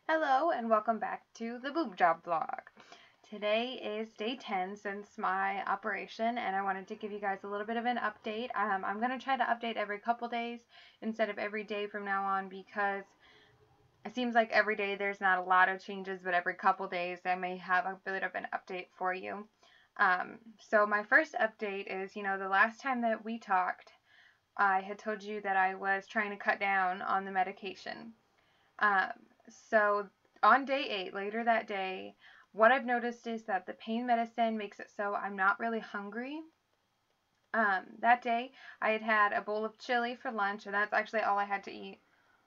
Hello and welcome back to the Boob Job vlog. Today is day 10 since my operation and I wanted to give you guys a little bit of an update. I'm going to try to update every couple days instead of every day from now on because it seems like every day there's not a lot of changes, but every couple days I may have a bit of an update for you. So my first update is, the last time that we talked, I had told you that I was trying to cut down on the medication. Um, so on day 8, later that day, what I've noticed is that the pain medicine makes it so I'm not really hungry. That day, I had had a bowl of chili for lunch, and that's actually all I had to eat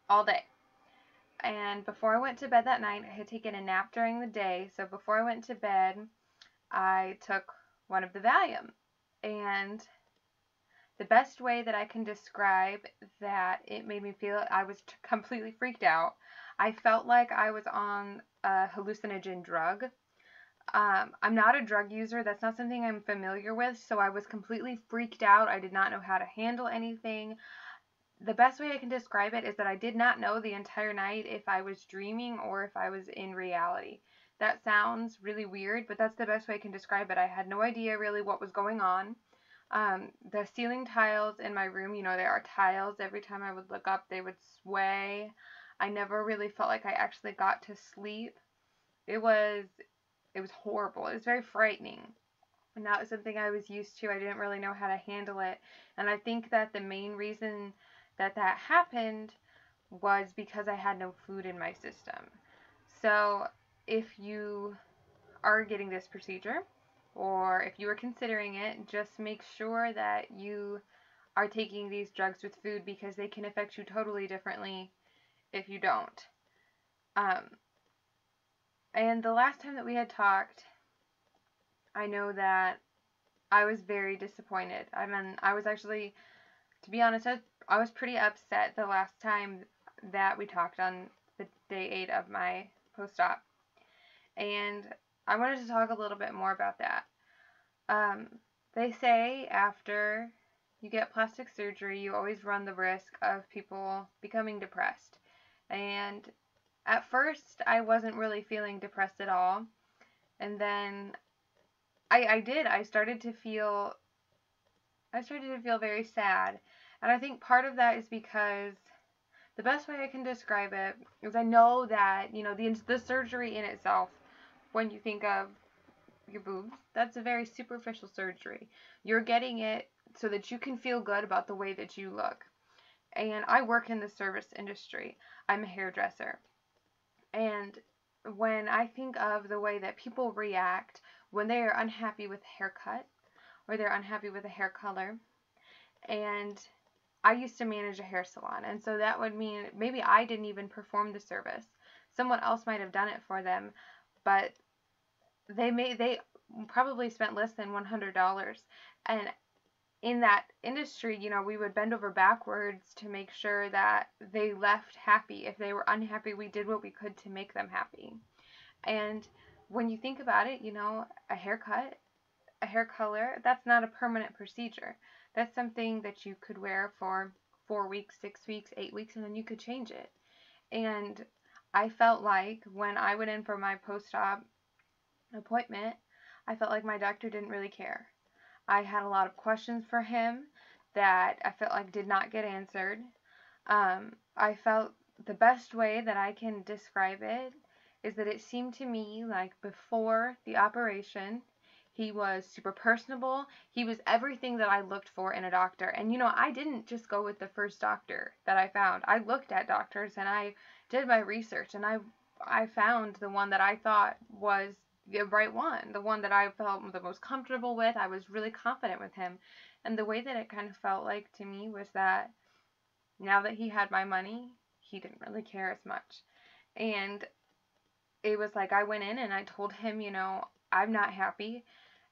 all day. And before I went to bed that night, I had taken a nap during the day. So before I went to bed, I took one of the Valium. And the best way that I can describe that it made me feel, I was completely freaked out. I felt like I was on a hallucinogen drug. I'm not a drug user. That's not something I'm familiar with. So I was completely freaked out. I did not know how to handle anything. The best way I can describe it is that I did not know the entire night if I was dreaming or if I was in reality. That sounds really weird, but that's the best way I can describe it. I had no idea really what was going on. The ceiling tiles in my room, there are tiles. Every time I would look up, they would sway. I never really felt like I actually got to sleep. It was it was horrible. It was very frightening. And that was something I was used to. I didn't really know how to handle it. And I think that the main reason that that happened was because I had no food in my system. So, if you are getting this procedure, or if you are considering it, just make sure that you are taking these drugs with food because they can affect you totally differently if you don't. Um, and the last time that we had talked, I know that I was very disappointed. I was actually, to be honest, I was pretty upset the last time that we talked on the day 8 of my post-op. And I wanted to talk a little bit more about that. Um, they say after you get plastic surgery, you always run the risk of people becoming depressed. And at first, I wasn't really feeling depressed at all. And then I did. I started to feel very sad. And I think part of that is because the best way I can describe it is I know that, the surgery in itself, when you think of your boobs, that's a very superficial surgery. You're getting it so that you can feel good about the way that you look. And I work in the service industry. I'm a hairdresser. And when I think of the way that people react when they are unhappy with a haircut or they're unhappy with a hair color, and I used to manage a hair salon, and so that would mean maybe I didn't even perform the service. Someone else might have done it for them, but they probably spent less than $100. And in that industry, we would bend over backwards to make sure that they left happy. If they were unhappy, we did what we could to make them happy. And when you think about it, a haircut, a hair color, that's not a permanent procedure. That's something that you could wear for 4 weeks, 6 weeks, 8 weeks, and then you could change it. And I felt like when I went in for my post-op appointment, I felt like my doctor didn't really care. I had a lot of questions for him that I felt like did not get answered. I felt the best way that I can describe it is that it seemed to me like before the operation, he was super personable. He was everything that I looked for in a doctor. And I didn't just go with the first doctor that I found. I looked at doctors and I did my research and I found the one that I thought was the right one, the one that I felt the most comfortable with. I was really confident with him. And the way that it kind of felt like to me was that now that he had my money, he didn't really care as much. And it was like I went in and I told him, I'm not happy.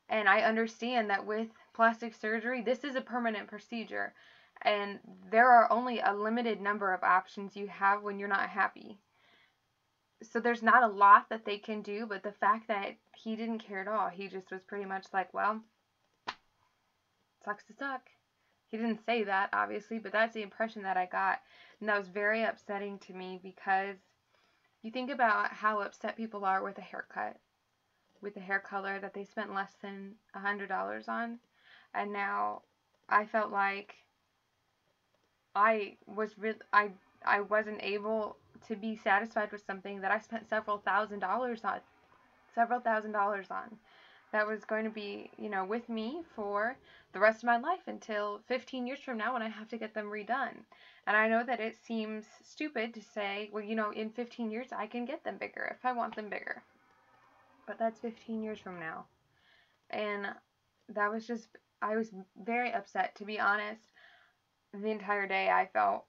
And I understand that with plastic surgery, this is a permanent procedure. And there are only a limited number of options you have when you're not happy. So there's not a lot that they can do, but the fact that he didn't care at all, he just was pretty much like, well, sucks to suck. He didn't say that, obviously, but that's the impression that I got. And that was very upsetting to me because, You think about how upset people are with a haircut, with a hair color that they spent less than $100 on, and now I felt like I wasn't able to be satisfied with something that I spent several thousand dollars on. That was going to be, with me for the rest of my life until 15 years from now when I have to get them redone. And I know that it seems stupid to say, well, in 15 years I can get them bigger if I want them bigger. But that's 15 years from now. And that was just, I was very upset, to be honest. The entire day I felt,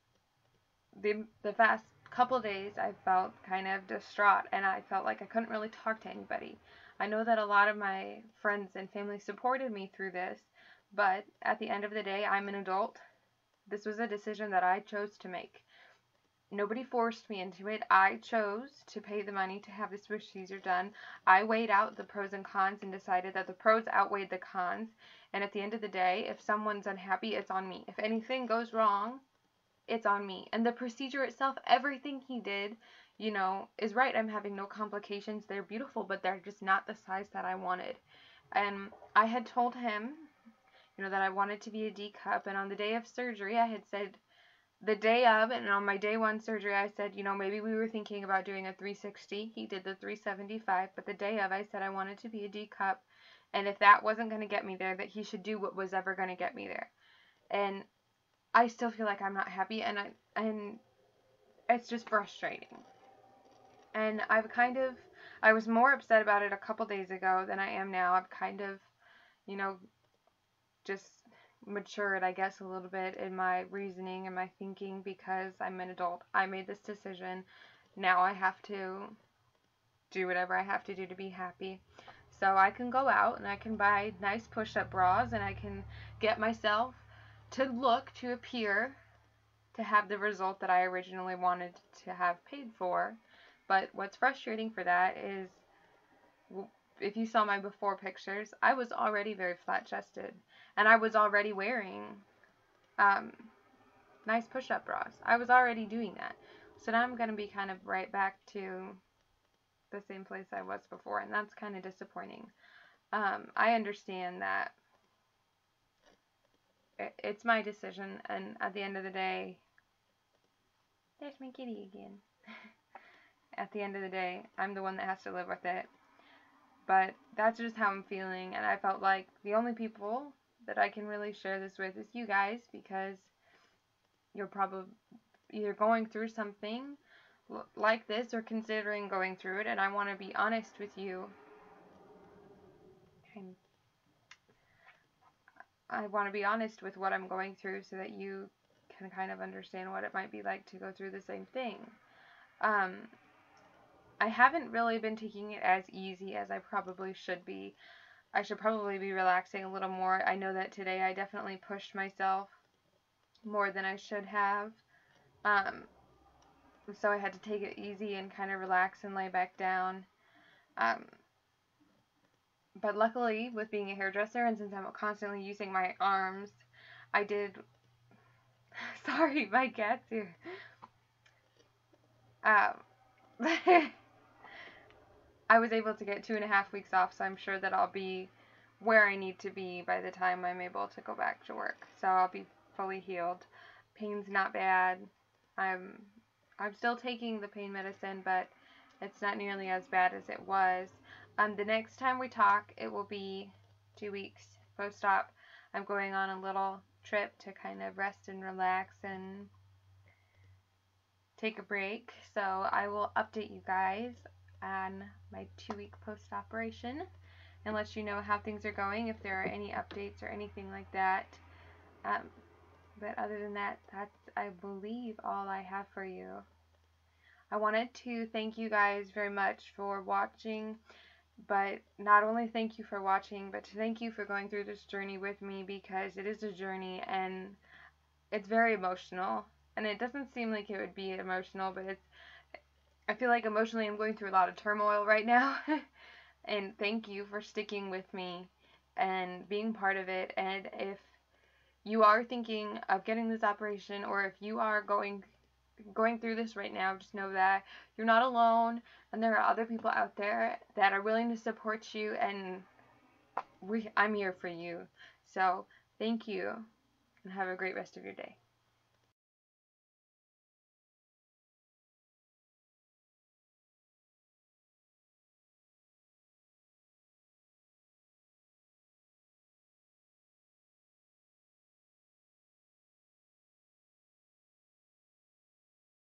the past couple days I felt kind of distraught, and I felt like I couldn't really talk to anybody. I know that a lot of my friends and family supported me through this, but at the end of the day, I'm an adult. This was a decision that I chose to make. Nobody forced me into it. I chose to pay the money to have this procedure done. I weighed out the pros and cons and decided that the pros outweighed the cons. And at the end of the day, if someone's unhappy, it's on me. If anything goes wrong, it's on me. And the procedure itself, everything he did, is right. I'm having no complications. They're beautiful, but they're just not the size that I wanted. And I had told him, that I wanted to be a D cup. And on the day of surgery, I had said, the day of, and on my day 1 surgery, I said, maybe we were thinking about doing a 360. He did the 375, but the day of, I said I wanted to be a D cup, and if that wasn't going to get me there, that he should do what was ever going to get me there. And I still feel like I'm not happy, and it's just frustrating. And I was more upset about it a couple days ago than I am now. I've kind of, just matured, I guess, a little bit in my reasoning and my thinking because I'm an adult. I made this decision. Now I have to do whatever I have to do to be happy. So I can go out and I can buy nice push-up bras and I can get myself to appear to have the result that I originally wanted to have paid for. But what's frustrating for that is, if you saw my before pictures, I was already very flat-chested, and I was already wearing nice push-up bras. I was already doing that. So now I'm going to be kind of right back to the same place I was before, and that's kind of disappointing. I understand that it's my decision, and at the end of the day, there's my kitty again. At the end of the day, I'm the one that has to live with it. But that's just how I'm feeling, and I felt like the only people that I can really share this with is you guys, because you're probably either going through something like this or considering going through it, and I want to be honest with you. I want to be honest with what I'm going through so that you can kind of understand what it might be like to go through the same thing. I haven't really been taking it as easy as I probably should be. I should probably be relaxing a little more. I know that today I definitely pushed myself more than I should have. So I had to take it easy and kind of relax and lay back down. But luckily, with being a hairdresser, and since I'm constantly using my arms, I did... Sorry, my cat's here. I was able to get 2.5 weeks off, so I'm sure that I'll be where I need to be by the time I'm able to go back to work. So I'll be fully healed. Pain's not bad. I'm still taking the pain medicine, but it's not nearly as bad as it was. The next time we talk, it will be 2 weeks post-op. I'm going on a little trip to kind of rest and relax and take a break. So I will update you guys on my 2-week post-operation and let you know how things are going, if there are any updates or anything like that. But other than that, that's, I believe, all I have for you. I wanted to thank you guys very much for watching, but not only thank you for watching, but to thank you for going through this journey with me, because it is a journey and it's very emotional. And it doesn't seem like it would be emotional, but I feel like emotionally I'm going through a lot of turmoil right now. And thank you for sticking with me and being part of it. And if you are thinking of getting this operation, or if you are going going through this right now, just know that you're not alone, and there are other people out there that are willing to support you, and I'm here for you. So thank you, and have a great rest of your day.